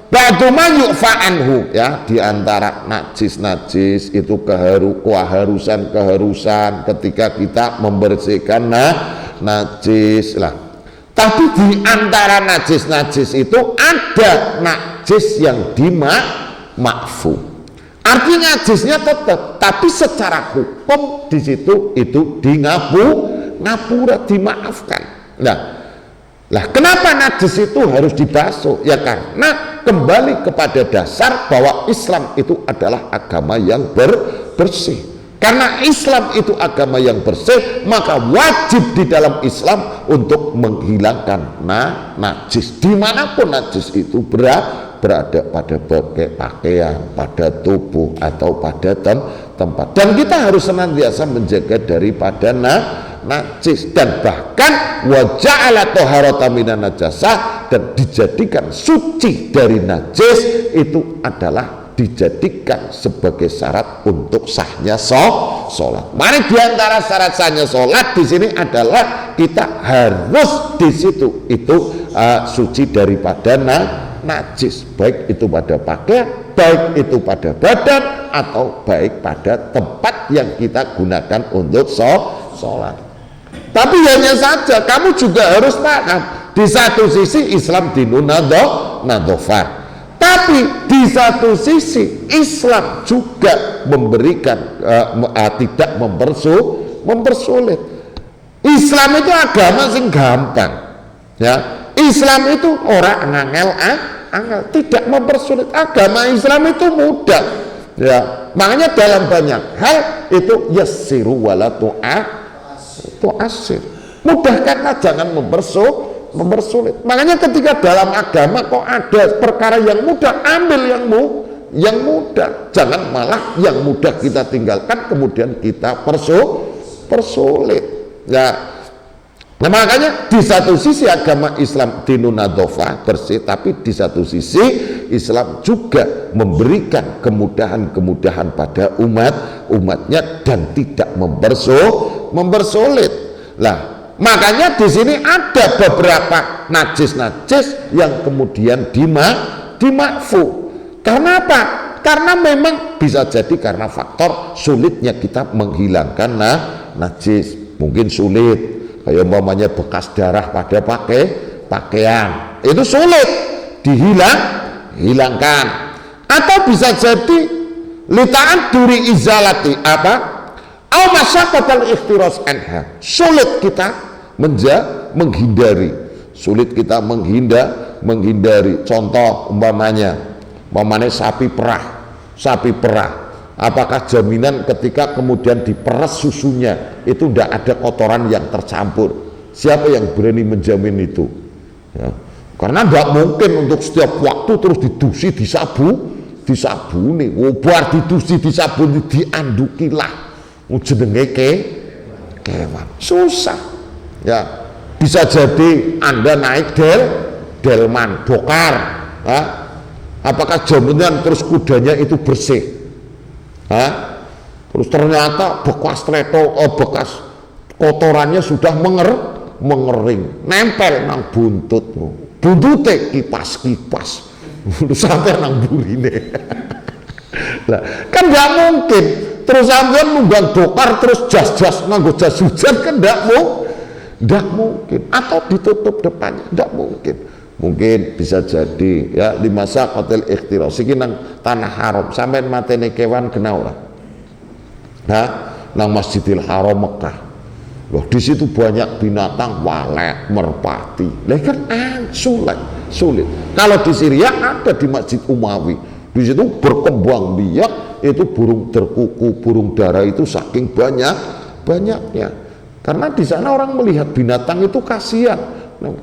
ba'du ma yu'fa anhu, ya, di antara najis-najis itu keharusan ketika kita membersihkan najis lah. Tapi di antara najis-najis itu ada najis yang dimakfu. Artinya najisnya tetap, tapi secara hukum di situ itu ngapura, dimaafkan. Lah kenapa najis itu harus dibasuh? Ya karena kembali kepada dasar bahwa Islam itu adalah agama yang bersih. Karena Islam itu agama yang bersih, maka wajib di dalam Islam untuk menghilangkan najis. Dimanapun najis itu berada, pada pakaian, pada tubuh, atau pada tempat. Dan kita harus senantiasa menjaga daripada najis. Dan bahkan wa ja'ala taharata minan najasah, dan dijadikan suci dari najis itu adalah dijadikan sebagai syarat untuk sahnya sholat. Mari diantara syarat sahnya sholat di sini adalah kita harus di situ itu suci daripada najis, baik itu pada pakaian, baik itu pada badan, atau baik pada tempat yang kita gunakan untuk sholat. Tapi hanya saja kamu juga harus paham, di satu sisi Islam dinun nadhofah, tapi di satu sisi Islam juga memberikan tidak mempersulit. Islam itu agama sing gampang, ya. Islam itu orang angel, tidak mempersulit. Agama Islam itu mudah, ya. Makanya dalam banyak hal itu yassiru wala tu'assir, mudahkanlah, jangan mempersulit. Makanya ketika dalam agama kok ada perkara yang mudah, ambil yang mudah, jangan malah yang mudah kita tinggalkan kemudian kita persulit, ya. Nah, makanya di satu sisi agama Islam dinun nadhofah, bersih, tapi di satu sisi Islam juga memberikan kemudahan-kemudahan pada umatnya dan tidak mempersulit. Lah, makanya di sini ada beberapa najis-najis yang kemudian dimakfu. Karena apa? Karena memang bisa jadi karena faktor sulitnya kita menghilangkan najis. Mungkin sulit, kayak umpamanya bekas darah pada pakaian, itu sulit dihilangkan. Atau bisa jadi litaan duri izalati au masyaqatal ikhtiras anha, sulit kita menghindari, contoh umpamanya sapi perah, apakah jaminan ketika kemudian diperas susunya itu tidak ada kotoran yang tercampur? Siapa yang berani menjamin itu, ya? Karena tidak mungkin untuk setiap waktu terus didusi, disabuni, bar didusi, disabuni, diandukilah jenenge kewan, susah, ya. Bisa jadi Anda naik delman bokar, ya? Apakah jaminan terus kudanya itu bersih? Terus ternyata bekas bekas kotorannya sudah mengering, nempel nang buntute kipas sampai nang burine. Lah, kan nggak mungkin terus sampean nunggang bokar terus jas nganggo jas hujan, kan nggak mungkin. Atau ditutup depannya, nggak mungkin. Mungkin bisa jadi, ya, di masa hotel ikhtiras iki nang tanah haram sampean matene kewan kena ora? Nang Masjidil Haram Mekah. Loh, di situ banyak binatang, walet, merpati. Lah kan sulit. Kalau di Syria ada di Masjid Umawi. Di situ berkembang biak itu burung terkuku, burung dara itu saking banyaknya. Karena di sana orang melihat binatang itu kasihan,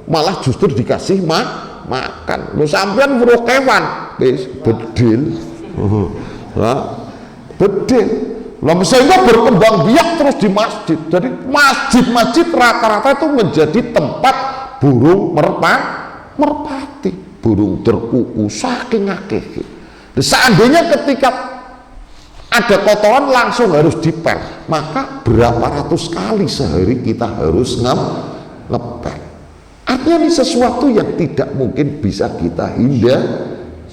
malah justru dikasih makan. Lu sampean weruh kewan, bedil. Bedil. Lah sehingga berkembang biak terus di masjid. Jadi masjid rata-rata itu menjadi tempat burung merpati, burung terkuku saking akeh. Seandainya ketika ada kotoran langsung harus dipel, maka berapa ratus kali sehari kita harus ngepel. Artinya ini sesuatu yang tidak mungkin bisa kita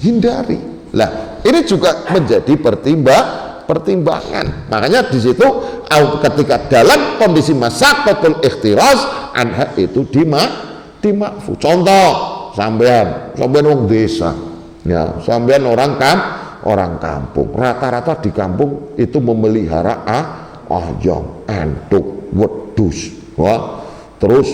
hindari. Lah ini juga menjadi pertimbangan. Makanya di situ ketika dalam kondisi masyaqatul ikhtiraz anha itu dimakfu. Contoh sampean wong desa, ya sampean orang kampung, rata-rata di kampung itu memelihara ayam, entuk, wedhus, terus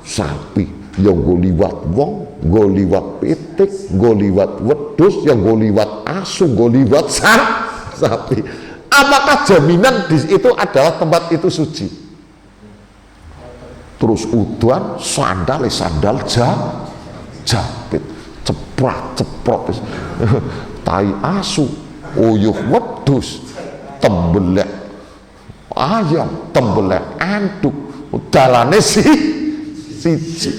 sapi, yang go liwat wong, go liwat pitik, go liwat wedhus, yang go liwat asu, go liwat sapi. Apakah jaminan di itu adalah tempat itu suci? Terus udan sandal japit, ceprot tai asu, uyuh wedhus, tembelek ayam, tembelek anduk, dalane siji.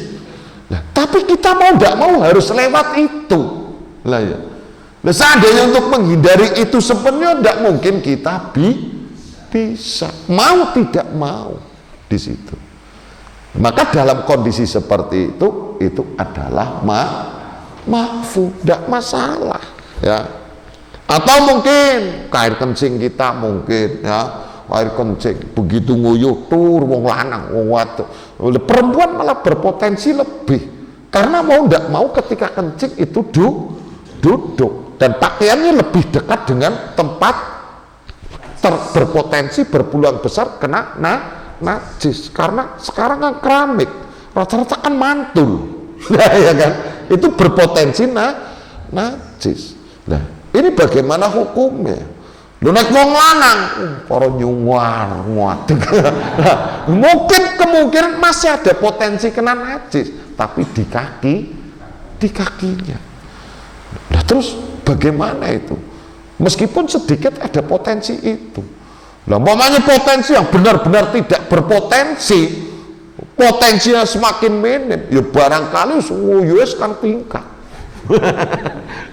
Nah, tapi kita mau tidak mau harus lewat itu. Lah ya. Nah, seandainya untuk menghindari itu sebenarnya tidak mungkin kita bisa, mau tidak mau di situ. Maka dalam kondisi seperti itu adalah makfu, tidak masalah, ya. Atau mungkin air kencing kita mungkin, ya, air kencing begitu nguyuh tur wong lanang, wong wadon, perempuan malah berpotensi lebih, karena mau tidak mau ketika kencing itu duduk dan pakaiannya lebih dekat dengan tempat berpotensi berpeluang besar kena najis, karena sekarang kan keramik rata-rata kan mantul. Ya kan, itu berpotensi najis. Nah ini bagaimana hukumnya? Lu naik wong lanang, para nyungar nguatek. Mungkin kemungkinan masih ada potensi kena najis, tapi di kakinya. Nah terus bagaimana itu? Meskipun sedikit ada potensi itu. Nah umpamanya potensi yang benar-benar tidak berpotensi, potensinya semakin minim, ya barangkali US kan tingkat.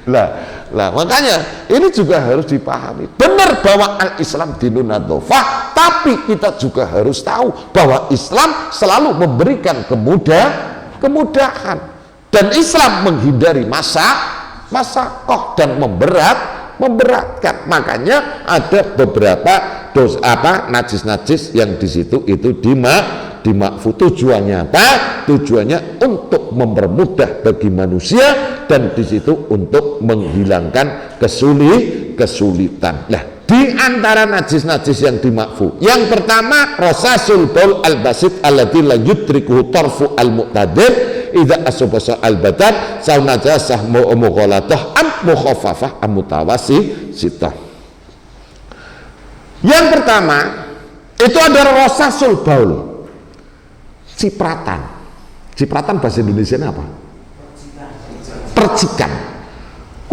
Lah makanya ini juga harus dipahami. Benar bahwa al-Islam dinun nadzafah, tapi kita juga harus tahu bahwa Islam selalu memberikan kemudahan, dan Islam menghindari masakoh dan memberatkan. Makanya ada beberapa najis-najis yang di situ itu dimakfu. Tujuannya apa? Tujuannya untuk mempermudah bagi manusia, dan di situ untuk menghilangkan kesulitan. Nah, di antara najis-najis yang dimakfu, yang pertama rasasul baul al-basit alladzi la yudrikuhu tarfu al-muqtadir idza asbasa al-badan saw najasah mughaladah am mukhaffafah am mutawassitah. Yang pertama itu adalah rasasul baul, cipratan bahasa Indonesia ini apa?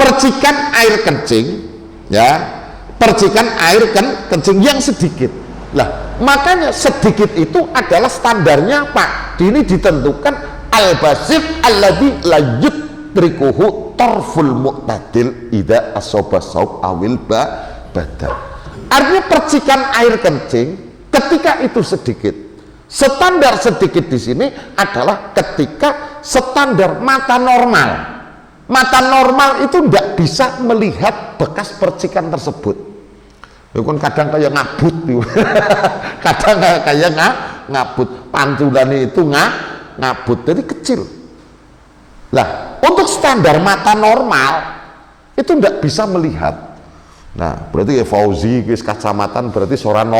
Percikan air kencing, ya, percikan air kencing yang sedikit. Lah makanya sedikit itu adalah standarnya Pak. Ini ditentukan al-basit alladzi la yudrikuhu tarful mu'tadil idza asaba saub awil badan. Artinya percikan air kencing ketika itu sedikit. Standar sedikit di sini adalah ketika standar mata normal. Mata normal itu tidak bisa melihat bekas percikan tersebut. Ya kan kadang kayak ngabut, kadang kayak ngabut, pantulannya itu ngabut, jadi kecil. Lah untuk standar mata normal itu tidak bisa melihat. Nah berarti ya Fauzi kacamatan berarti seorang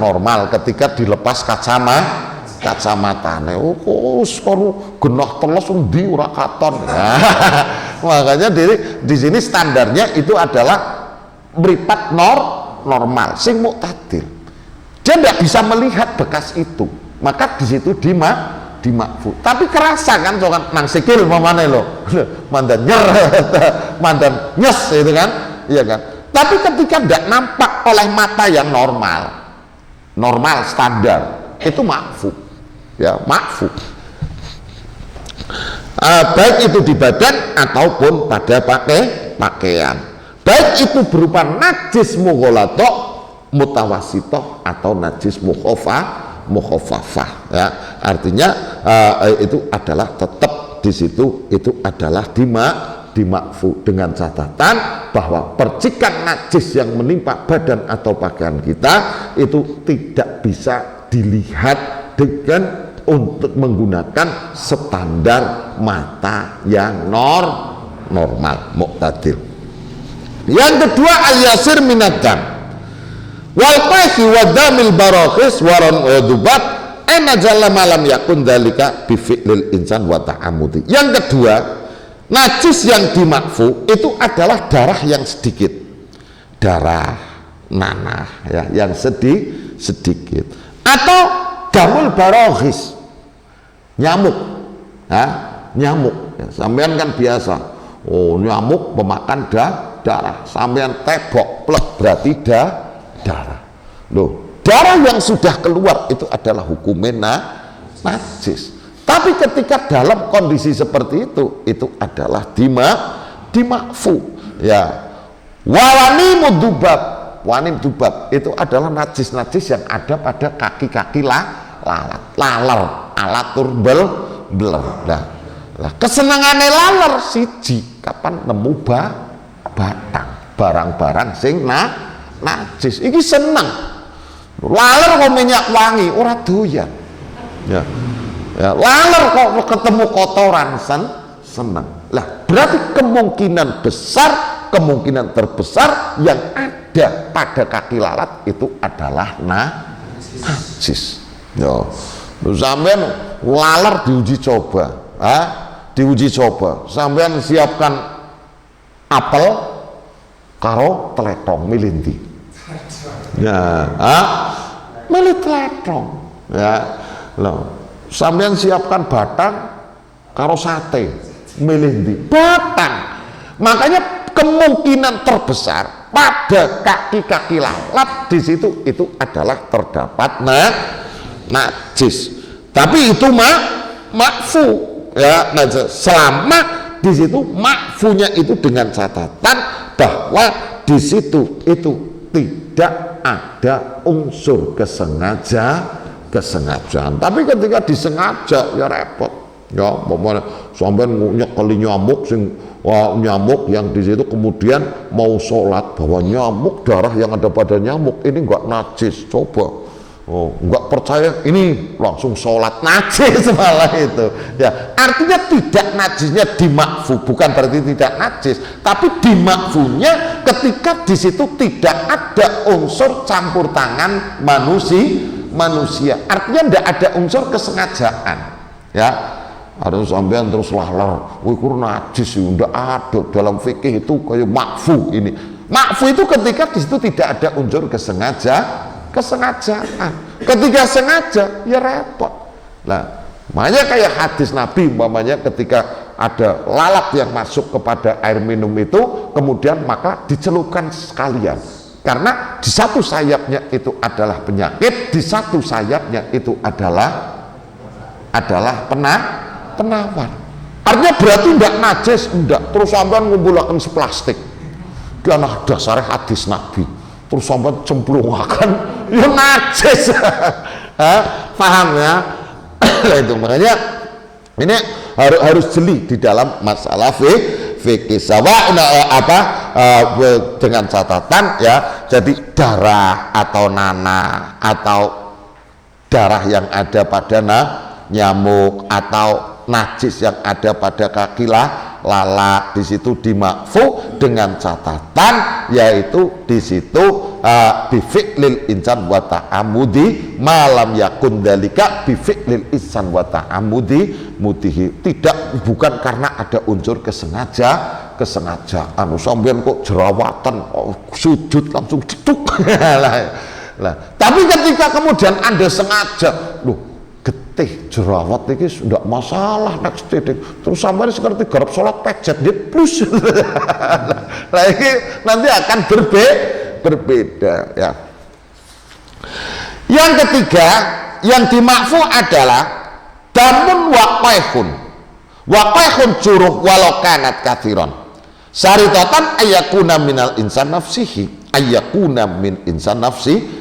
normal ketika dilepas kacamatanya. Oh sekoru genah teles endi ora katon. Makanya di sini standarnya itu adalah meripat normal sing muktadil. Dia tidak bisa melihat bekas itu, maka di situ dimakfu. Tapi kerasa kan sokan nang sikil mamane lo. Mandan mandan nyes itu kan. Iya kan? Tapi ketika tidak nampak oleh mata yang normal standar, itu makfu. Ya makfu, baik itu di badan ataupun pada pakaian, baik itu berupa najis mughaladhah mutawassithah atau najis mukhaffafah, ya artinya itu adalah tetap di situ itu adalah dimakfu dengan catatan bahwa percikan najis yang menimpa badan atau pakaian kita itu tidak bisa dilihat dengan untuk menggunakan standar mata yang normal, muqtadir. Yang kedua, al-yasir minadam wal qaihi wa damil barakhis waran udubat ena jalla malam yakun dalika bi fi'lil insan wa ta'amudi. Yang kedua, najis yang dimakfu itu adalah darah yang sedikit, darah nanah ya, yang sedikit, atau damul barakhis, nyamuk ya, nyamuk ya, sampean kan biasa, oh nyamuk pemakan darah, sampean tebok plek berarti darah. Loh, darah yang sudah keluar itu adalah hukumnya najis. Tapi ketika dalam kondisi seperti itu adalah dimakfu ya. Walani mudubab, wanim dubab itu adalah najis-najis yang ada pada kaki-kaki laler, alatur beler. Nah, kesenangannya laler siji kapan nemu batang barang-barang sing najis iki seneng. Laler kok minyak wangi ora doyan ya, laler kok ketemu kotoran seneng. Lah berarti kemungkinan terbesar yang ada pada kaki lalat itu adalah najis ya. Sampean laler diuji coba, sampean siapkan apel karo teletong milinti ya, milih teletong ya. Loh, sampean siapkan batang karo sate milih di batang. Makanya kemungkinan terbesar pada kaki-kaki lalat di situ itu adalah terdapat najis. Tapi itu makfu ya, selama di situ makfunya itu dengan catatan bahwa di situ itu tidak ada unsur kesengajaan. Tapi ketika disengaja ya repot ya, pokoknya sampai nyekeli nyamuk nyamuk yang di situ kemudian mau sholat bahwa nyamuk, darah yang ada pada nyamuk ini enggak najis, coba enggak percaya ini langsung sholat najis malah itu ya. Artinya tidak najisnya dimakfu bukan berarti tidak najis, tapi dimakfunya ketika di situ tidak ada unsur campur tangan manusia. Artinya tidak ada unsur kesengajaan ya. Ada sampean terus laler, wih kur najis sih, ndak ada dalam fikih itu kayak makfu ini. Makfu itu ketika di situ tidak ada unsur kesengajaan. Ketika sengaja ya repot. Nah, makanya kayak hadis Nabi umpamanya ketika ada lalat yang masuk kepada air minum itu, kemudian maka dicelupkan sekalian. Karena di satu sayapnya itu adalah penyakit, di satu sayapnya itu adalah penawar. Artinya berarti tidak najis, tidak. Terus sampean ngumpulaken seplastik. Dan dasar hadis Nabi. Terus sampean cemplungaken ya najis. Paham ya? Itu makanya ini harus jeli di dalam masalah fikih dengan catatan ya. Jadi darah atau nanah atau darah yang ada pada nyamuk atau najis yang ada pada kaki lalat di situ dimakfu dengan catatan yaitu di situ bifi'lil insan wa ta'amudi malam yakun dalika bifi'lil insan wa ta'amudi mudihi, tidak bukan karena ada unsur kesengajaan. Sampean kok jerawatan sujud langsung cetuk lah. Tapi ketika kemudian Anda sengaja getih jerawat ini sudah masalah next titik, terus sampai seperti garap sholat pecet dia plus lagi nanti akan berbeda ya. Yang ketiga yang dimakfu adalah damun waqaihun curuh walau kanat kathiron saritotan ayakuna minal insan nafsihi ayakuna min insan nafsi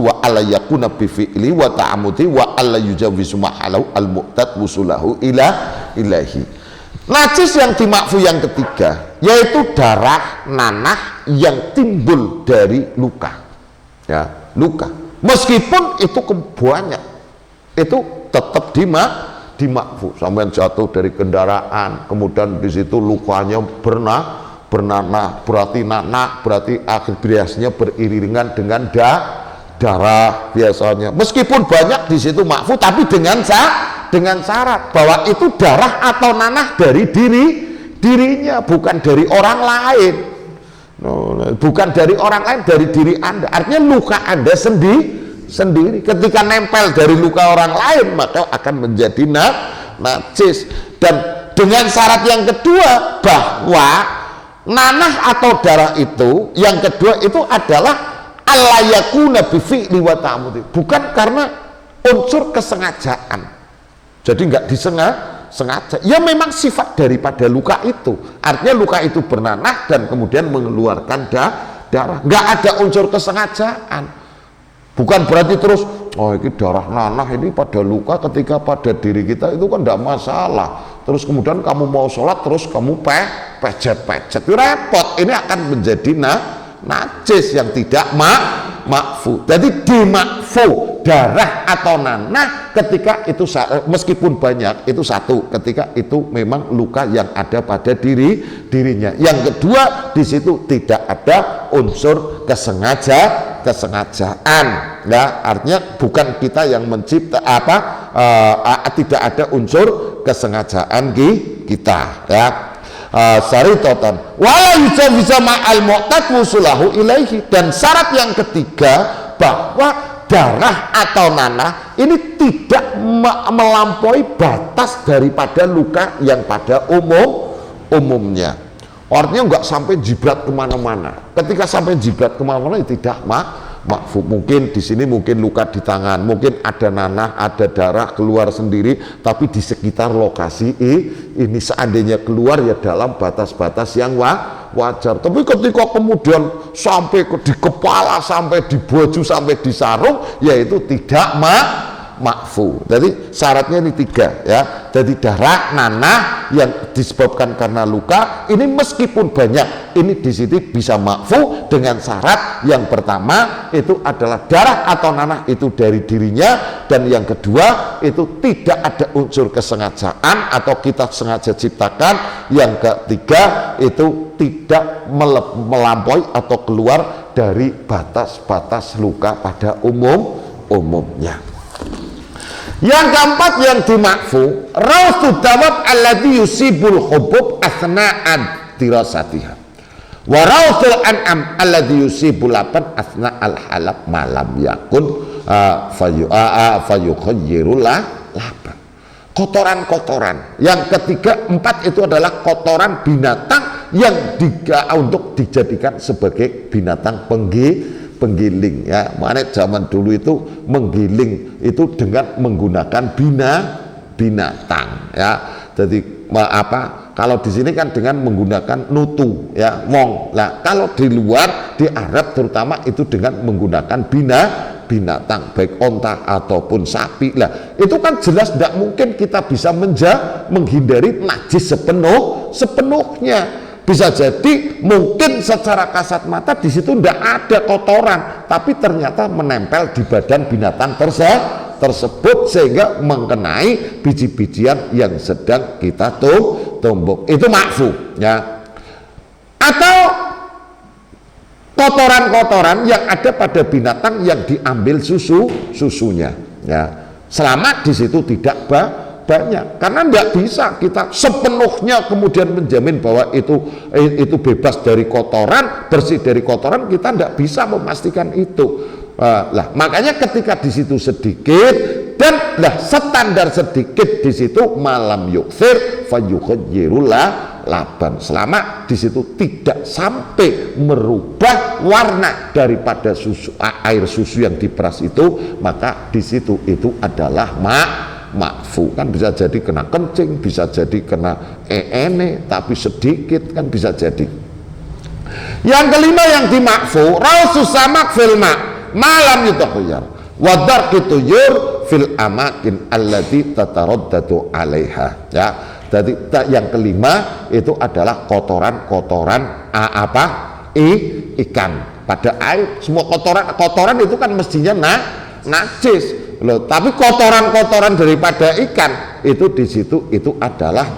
wa alla yakuna bi fi'li wa ta'amudi wa alla yujawizu mahalahu al-mu'tad wusulahu ilahi. Najis yang dimakfu yang ketiga yaitu darah nanah yang timbul dari luka, ya, luka. Meskipun itu banyak, itu tetap dimakfu. Sampai jatuh dari kendaraan, kemudian di situ lukanya bernanah, berarti nanah, berarti akhir biasanya beriringan dengan darah biasanya. Meskipun banyak di situ makfu, tapi dengan syarat bahwa itu darah atau nanah dari dirinya, bukan dari orang lain. Bukan dari orang lain, dari diri Anda. Artinya luka Anda sendiri. Ketika nempel dari luka orang lain, maka akan menjadi najis. Dan dengan syarat yang kedua, bahwa nanah atau darah itu, yang kedua itu adalah allayakuna bifi'li wa ta'amudi, bukan karena unsur kesengajaan. Jadi nggak sengaja, ya memang sifat daripada luka itu. Artinya luka itu bernanah dan kemudian mengeluarkan darah, nggak ada unsur kesengajaan. Bukan berarti terus, oh ini darah nanah ini pada luka ketika pada diri kita, itu kan tidak masalah. Terus kemudian kamu mau sholat terus kamu pejet-pejet, itu repot. Ini akan menjadi najis yang tidak makfu. Jadi dimakfu darah atau nanah ketika itu, meskipun banyak, itu satu, ketika itu memang luka yang ada pada dirinya. Yang kedua, di situ tidak ada unsur kesengajaan, ya, artinya bukan kita yang mencipta tidak ada unsur kesengajaan kita, ya. Syaritotan wala yujawiza ma'al mu'tad wusulahu ilaihi, dan syarat yang ketiga bahwa darah atau nanah ini tidak melampaui batas daripada luka yang pada umumnya. Artinya nggak sampai jibrat kemana-mana. Ketika sampai jibrat kemana-mana tidak makfu. Mungkin di sini mungkin luka di tangan, mungkin ada nanah, ada darah keluar sendiri, tapi di sekitar lokasi ini seandainya keluar ya dalam batas-batas yang wajar. Tapi ketika kemudian sampai di kepala, sampai di baju, sampai di sarung, yaitu tidak makfu. Jadi syaratnya ini tiga, ya. Jadi darah nanah yang disebabkan karena luka ini meskipun banyak, ini di sini bisa makfu dengan syarat yang pertama itu adalah darah atau nanah itu dari dirinya, dan yang kedua itu tidak ada unsur kesengajaan atau kita sengaja ciptakan, yang ketiga itu tidak melampaui atau keluar dari batas-batas luka pada umumnya. Yang keempat yang dimakfu, rawsu dawab alladhi yusibul hubub asna'an dirasatiha, wa rawsul an'am alladhi yusibul laban asna'al halab malam yakun fayukhayyirul laban. Kotoran-kotoran. Yang ketiga, empat itu adalah kotoran binatang yang untuk dijadikan sebagai binatang penggiling, ya. Mana zaman dulu itu menggiling itu dengan menggunakan binatang, ya. Jadi kalau di sini kan dengan menggunakan nutu, ya, wong. Nah, kalau di luar di Arab terutama itu dengan menggunakan binatang, baik onta ataupun sapi. Lah, itu kan jelas tidak mungkin kita bisa menghindari najis sepenuhnya. Bisa jadi mungkin secara kasat mata di situ tidak ada kotoran, tapi ternyata menempel di badan binatang tersebut sehingga mengenai biji-bijian yang sedang kita tumbuk. Itu makfu, ya. Atau kotoran-kotoran yang ada pada binatang yang diambil susunya, ya. Selama di situ tidak banyak, karena tidak bisa kita sepenuhnya kemudian menjamin bahwa itu bebas dari kotoran, bersih dari kotoran, kita tidak bisa memastikan itu. Lah, makanya ketika di situ sedikit dan standar sedikit di situ malam yuksir fayukhayyirul laban, selama di situ tidak sampai merubah warna daripada air susu yang diperas itu, maka di situ itu adalah makfu. Kan bisa jadi kena kencing, bisa jadi kena tapi sedikit kan bisa jadi. Yang kelima yang dimakfu, rausus samak fil malam yutakhyar wa darqituyur fil amakin allati tataraddadu alaiha, ya. Jadi yang kelima itu adalah kotoran-kotoran ikan. Pada air semua kotoran itu kan mestinya najis loh, tapi kotoran-kotoran daripada ikan itu di situ itu adalah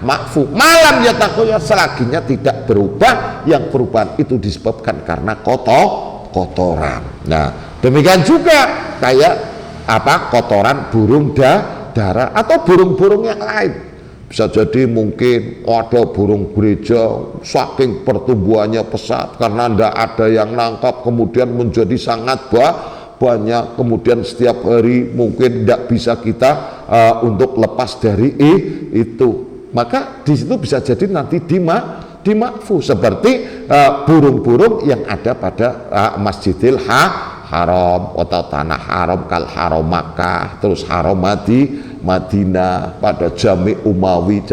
makfu. Malam ya takoya selaginya tidak berubah, yang perubahan itu disebabkan karena kotoran. Nah, demikian juga kayak kotoran burung darah atau burung-burung yang lain. Bisa jadi mungkin ada burung gereja saking pertumbuhannya pesat karena tidak ada yang nangkap, kemudian menjadi sangat banyak, kemudian setiap hari mungkin tidak bisa kita untuk lepas dari itu, maka di situ bisa jadi nanti dimakfu seperti burung-burung yang ada pada Masjidil Haram atau tanah haram kal haram Makkah, terus haram Madinah, pada Jami Umawi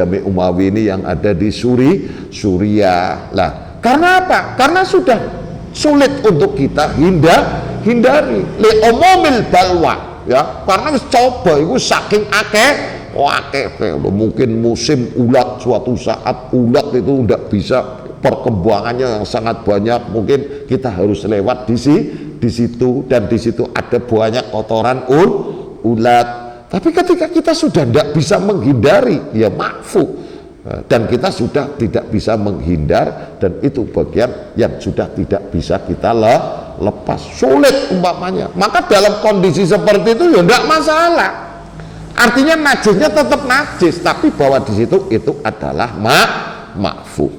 ini yang ada di Suriah. Lah, karena apa? Karena sudah sulit untuk kita hindari li umumil balwa, ya, karena coba itu saking akeh mungkin musim ulat, suatu saat ulat itu tidak bisa, perkembangannya yang sangat banyak, mungkin kita harus lewat di situ, dan di situ ada banyak kotoran ulat. Tapi ketika kita sudah tidak bisa menghindari, ya makfu, dan kita sudah tidak bisa menghindar, dan itu bagian yang sudah tidak bisa kita lepas, sulit umpamanya, maka dalam kondisi seperti itu ya tidak masalah. Artinya najisnya tetap najis, tapi bahwa di situ itu adalah makfu.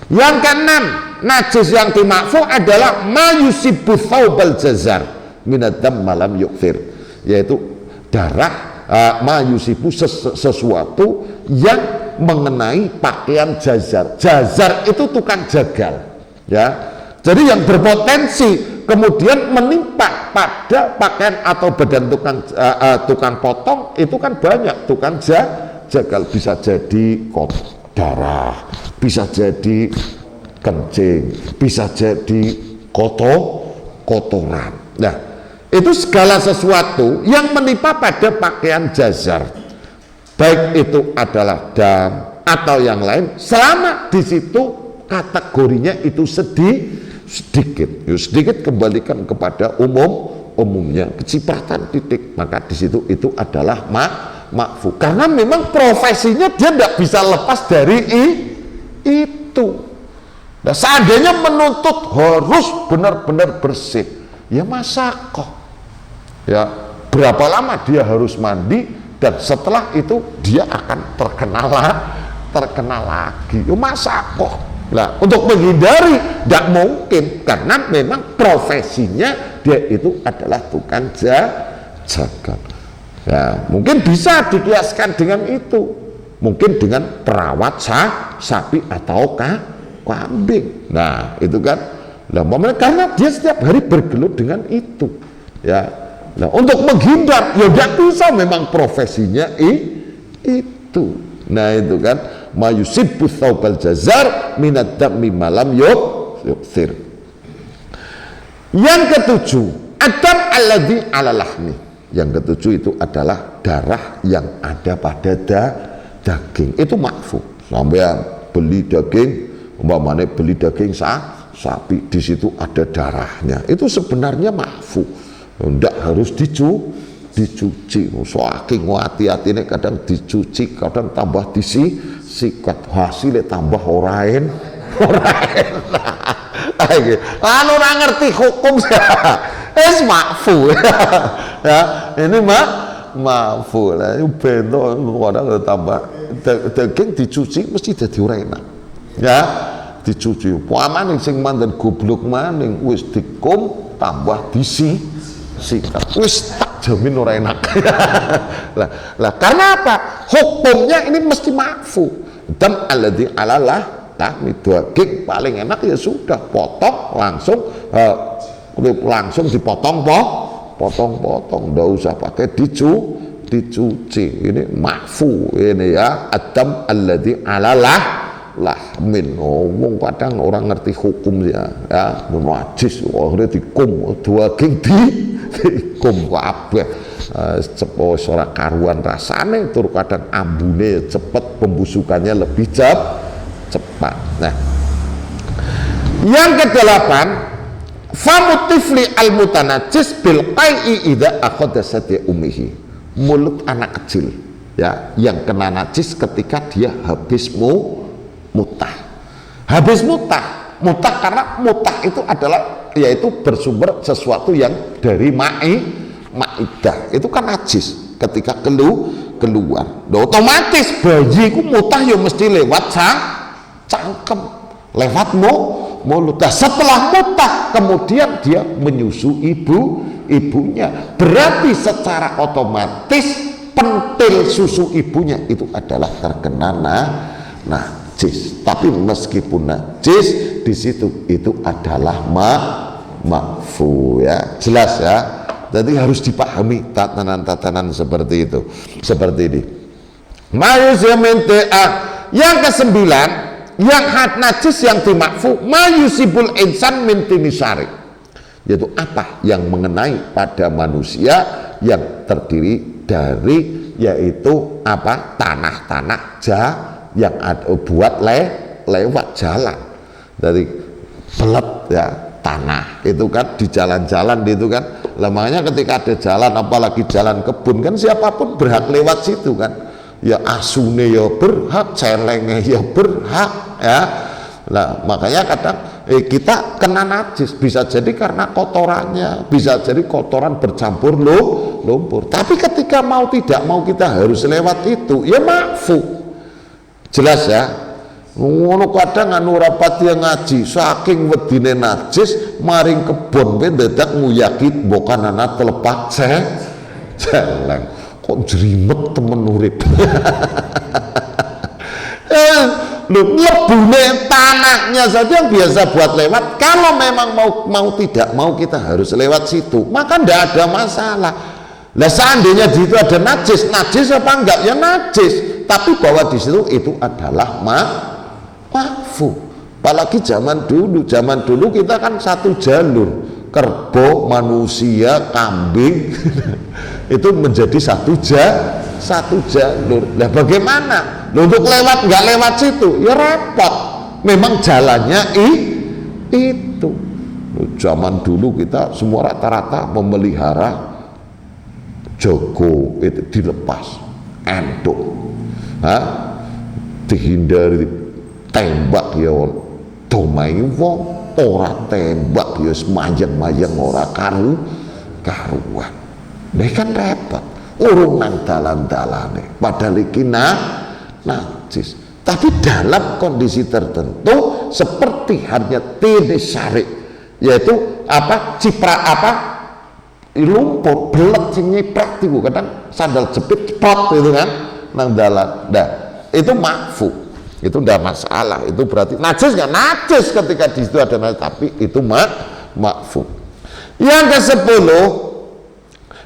Yang keenam, najis yang dimakfu adalah mayusibu thawbal jazar minadam malam yukfir, yaitu darah mayusibu sesuatu yang mengenai pakaian jazar. Jazar itu tukang jagal, ya. Jadi yang berpotensi kemudian menimpa pada pakaian atau badan tukang potong itu kan banyak. Tukang jagal bisa jadi darah, bisa jadi kencing, bisa jadi kotoran. Nah, itu segala sesuatu yang menimpa pada pakaian jazar, baik itu adalah dam atau yang lain, selama di situ kategorinya itu sedikit kembalikan kepada umumnya, kecipratan titik, maka di situ itu adalah makfu, karena memang profesinya dia tidak bisa lepas dari itu. Nah, seandainya menuntut harus benar-benar bersih, ya masakoh, ya berapa lama dia harus mandi, dan setelah itu dia akan terkena lagi, ya masakoh. Nah, untuk menghindari tidak mungkin, karena memang profesinya dia itu adalah tukang jagal. Ya, mungkin bisa dikiaskan dengan itu, mungkin dengan perawat sapi atau kambing. Nah, itu kan, nah, karena dia setiap hari bergelut dengan itu, ya. Nah, untuk menghindar ya tidak bisa, memang profesinya itu. Nah, itu kan, mayusibbu thawbal jazar minad dammi malam yukthir. Yang ketujuh, adam alladhi ala lahmi. Yang ketujuh itu adalah darah yang ada pada daging. Itu makfu. Sampai beli daging, umpamanya beli daging sapi, di situ ada darahnya, itu sebenarnya makfu, tidak harus dicuci. Saking hati-hati ini, kadang dicuci, kadang tambah disikat, hasilnya tambah orang anu ora ngerti hukum es makfu ya, ini makfu lah, bento kadang tambah daging dicuci mesti jadi ora enak, ya. Dicuci maning sing mandan goblok maning wis dikum tambah disikat, wis tak jamin ora enak. lah karena apa? Hukumnya ini mesti makfu. Dam alladzi alalah tahmi, daging paling enak ya sudah potong langsung, dipotong ndak usah pakai dicuci. Ini makfu ini ya, adam alladzi alalah lahmin. Ngomong kadang orang ngerti hukum ya najis, akhirnya dikum daging diikum kabeh cepet ora karuan rasane, tur kadang ambune cepet, pembusukannya lebih cepat. Nah, yang kedelapan, famutifli al mutanajis bil qai'i idza akhadha sati ummihi. Mulut anak kecil ya yang kena najis ketika dia habis mutah. Habis mutah karena mutah itu adalah yaitu bersumber sesuatu yang dari maidah. Itu kan najis ketika keluar. Otomatis bayi ku mutah ya mesti lewat cangkem, lewat mulut. Setelah mutah kemudian dia menyusu ibunya, berarti secara otomatis pentil susu ibunya itu adalah terkena najis. Tapi meskipun najis di situ itu adalah makfu ya, jelas ya. Jadi harus dipahami tatanan-tatanan seperti itu, seperti ini. Yang kesembilan, yang najis yang dimakfu mayusibul insan min tinisari, yaitu apa yang mengenai pada manusia yang terdiri dari yaitu apa tanah-tanah yang ada buat lewat jalan dari belet ya, tanah itu kan di jalan-jalan itu kan. Makanya ketika ada jalan apalagi jalan kebun kan siapapun berhak lewat situ kan, ya asune ya berhak, celenge ya berhak ya. Nah makanya kadang kita kena najis bisa jadi karena kotorannya, bisa jadi kotoran bercampur lumpur. Tapi ketika mau tidak mau kita harus lewat itu ya makfu, jelas ya. Ngono kadang anu rapati ngaji saking wedine najis maring kebon ben dadak nguyaki mbokan ana telepak celeng kok jerimet temen urip. Lebune tanahnya saja yang biasa buat lewat, kalau memang mau tidak mau kita harus lewat situ maka ndak ada masalah. Lah seandainya di situ ada najis apa enggak ya najis, tapi bahwa di situ itu adalah makfu. Apalagi zaman dulu kita kan satu jalur, kerbau, manusia, kambing itu menjadi satu jalur. Nah bagaimana untuk lewat nggak lewat situ ya repot, memang jalannya itu. Zaman dulu kita semua rata-rata memelihara jago, itu dilepas endok, dihindari tembak ya domai wong, ora tembak ya semayang-mayang ora karuan. Ini kan repot, urung nang dalan-dalane padahal iki najis. Tapi dalam kondisi tertentu seperti hanya tinis syari, yaitu apa lumpur belet sing nyiprat itu kadang sandal jepit cepat itu kan nang dalan. Nah itu makfu, itu ndak masalah. Itu berarti najis nggak najis ketika di situ ada najis, tapi itu makfu. Yang ke-10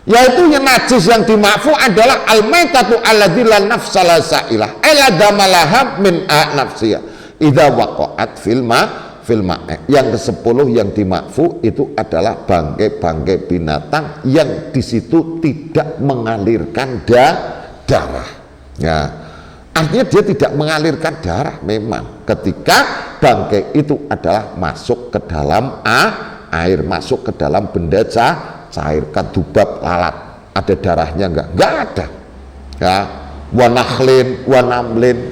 yaitu yang najis yang dimakfu adalah al-maitatu alladzi la nafsa la sa'ilah ila damalaha min nafsiyah idza waqa'at fil ma'i. Yang ke-10 yang dimakfu itu adalah bangkai binatang yang di situ tidak mengalirkan darah ya. Artinya dia tidak mengalirkan darah memang ketika bangkai itu adalah masuk ke dalam air, masuk ke dalam benda cair, kadubab, lalat, ada darahnya enggak ada ya. Wanakhlin, wanamlin,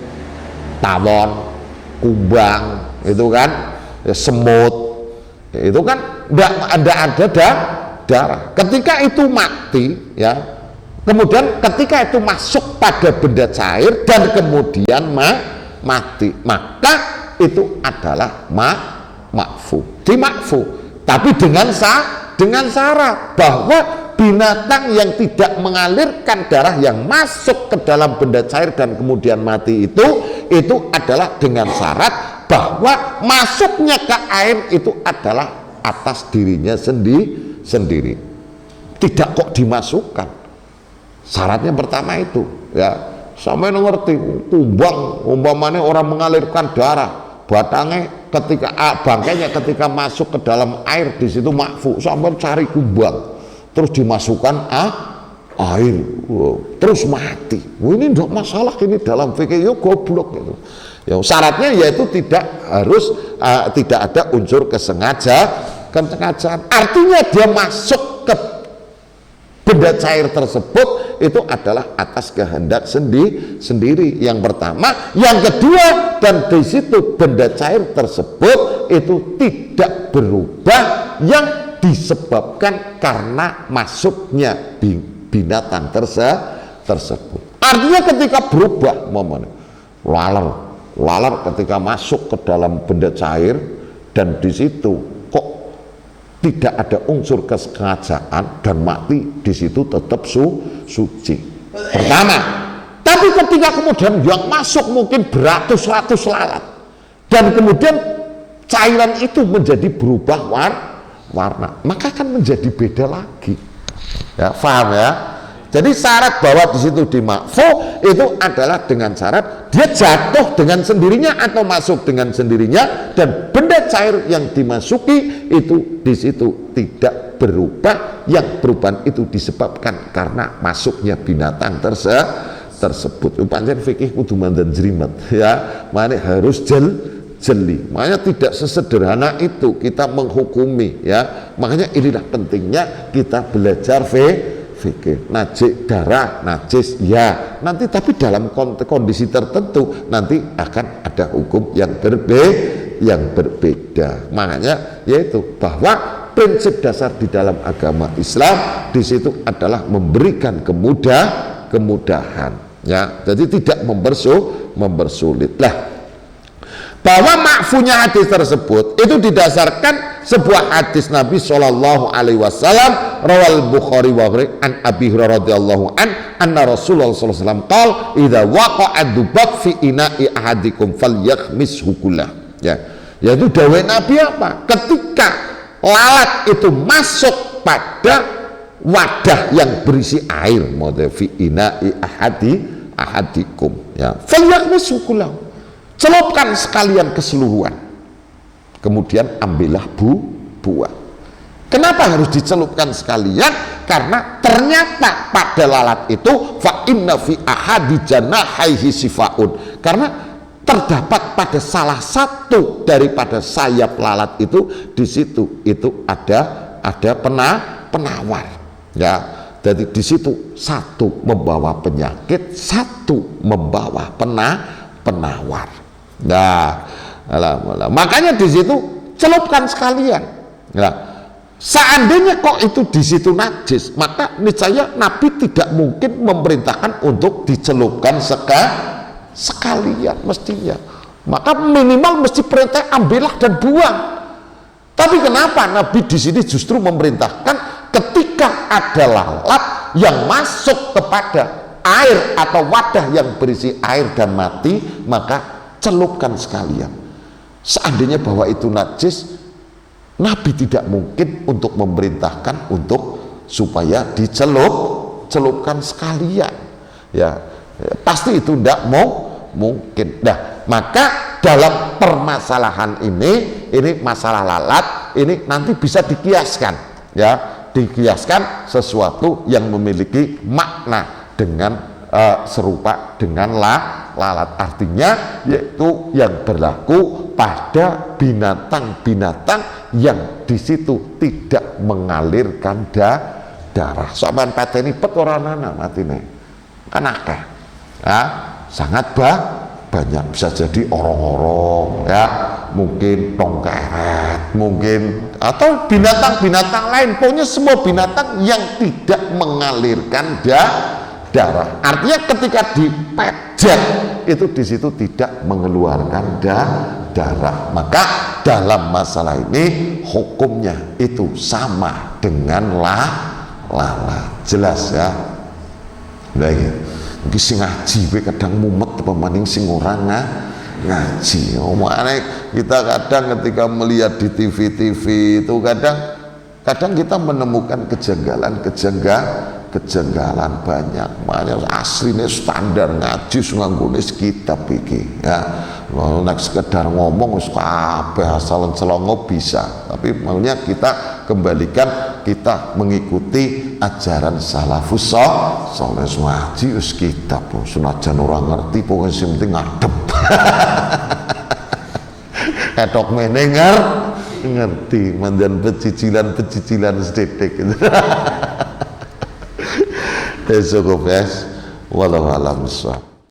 tawon, kumbang itu kan ya, semut itu kan enggak ada darah. Ketika itu mati ya, kemudian ketika itu masuk pada benda cair dan kemudian mati, maka itu adalah makfu, dimakfu, tapi dengan syarat bahwa binatang yang tidak mengalirkan darah yang masuk ke dalam benda cair dan kemudian mati itu adalah dengan syarat bahwa masuknya ke air itu adalah atas dirinya sendiri, tidak kok dimasukkan. Syaratnya pertama itu ya, sampai ngerti kumbang umpamanya orang mengalirkan darah, batangnya ketika bangkainya ketika masuk ke dalam air di situ makfu, sampai cari kumbang terus dimasukkan air, terus mati. Ini tidak masalah, ini dalam fikih, ya goblok gitu. Ya, syaratnya yaitu tidak harus tidak ada unsur kesengajaan. Artinya dia masuk ke benda cair tersebut itu adalah atas kehendak sendiri. Yang pertama, yang kedua, dan di situ benda cair tersebut itu tidak berubah yang disebabkan karena masuknya binatang tersebut. Artinya ketika berubah, laler ketika masuk ke dalam benda cair dan di situ kok tidak ada unsur kesengajaan dan mati, di situ tetap suci. Pertama, tapi ketika kemudian yang masuk mungkin beratus-ratus lalat dan kemudian cairan itu menjadi berubah warna, maka akan menjadi beda lagi. Ya, paham ya? Jadi syarat bahwa di situ dimakfu itu adalah dengan syarat dia jatuh dengan sendirinya atau masuk dengan sendirinya dan benda cair yang dimasuki itu di situ tidak berubah, yang perubahan itu disebabkan karena masuknya binatang tersebut. Pancen fikih kudu mandan jerimet ya, makanya harus jeli. Makanya tidak sesederhana itu kita menghukumi ya. Makanya inilah pentingnya kita belajar fikih. Najis darah, najis ya. Nanti tapi dalam kondisi tertentu nanti akan ada hukum yang berbeda. Makanya yaitu bahwa prinsip dasar di dalam agama Islam di situ adalah memberikan kemudahan ya. Jadi tidak mempersulit lah. Bahwa makfunya hadis tersebut itu didasarkan sebuah hadis Nabi Shallallahu Alaihi Wasallam rawal Bukhari wa an Abi Hurairah radhiyallahu anna Rasulullah sallallahu alaihi wasallam qala idza waqa'a dzubab fi ina'i ahadikum falyakhmishu kullah. Ya, yaitu dawuh Nabi apa? Ketika lalat itu masuk pada wadah yang berisi air, mode fi ina'i ahadikum ya, falyakhmishu kullah. Celupkan sekalian keseluruhan, kemudian ambillah buah. Kenapa harus dicelupkan sekalian? Karena ternyata pada lalat itu fa inna fi ahadi janahaihi sifaun, karena terdapat pada salah satu daripada sayap lalat itu di situ itu ada penawar ya. Jadi di situ satu membawa penyakit, satu membawa penawar. Nah, makanya di situ celupkan sekalian. Nah, seandainya kok itu di situ najis, maka niscaya Nabi tidak mungkin memerintahkan untuk dicelupkan sekalian mestinya. Maka minimal mesti perintah ambillah dan buang. Tapi kenapa Nabi di sini justru memerintahkan ketika ada lalat yang masuk kepada air atau wadah yang berisi air dan mati, maka celupkan sekalian. Seandainya bahwa itu najis, Nabi tidak mungkin untuk memerintahkan untuk supaya dicelupkan sekalian ya, pasti itu tidak mungkin. Nah, maka dalam permasalahan ini masalah lalat ini nanti bisa dikiaskan ya, dikiaskan sesuatu yang memiliki makna dengan serupa dengan lalat, artinya yaitu yang berlaku pada binatang-binatang yang di situ tidak mengalirkan darah. Sampeyan pateni pet ora ana matine kan akeh ya, sangat banyak, bisa jadi orong-orong ya, mungkin tongkeret mungkin, atau binatang-binatang lain, pokoknya semua binatang yang tidak mengalirkan darah. Artinya ketika dipejat itu di situ tidak mengeluarkan darah. Maka dalam masalah ini hukumnya itu sama dengan lalat. Jelas ya. Lagi iki sing ngaji kadang mumet apa maning sing ora ngaji. Omane kita kadang ketika melihat di TV itu kadang kita menemukan kejanggalan banyak. Makanya aslinya standar ngaji nganggone kitab iki ya. Nek sekedar ngomong wis kabeh asal selongo bisa. Tapi maunya kita kembalikan kita mengikuti ajaran salafus saleh. Ngaji wis kitab senajan ora ngerti pokoke sing penting ngadep. Ketok meneh ngerti mandan pecicilan sedetik. Cukup guys, walau alam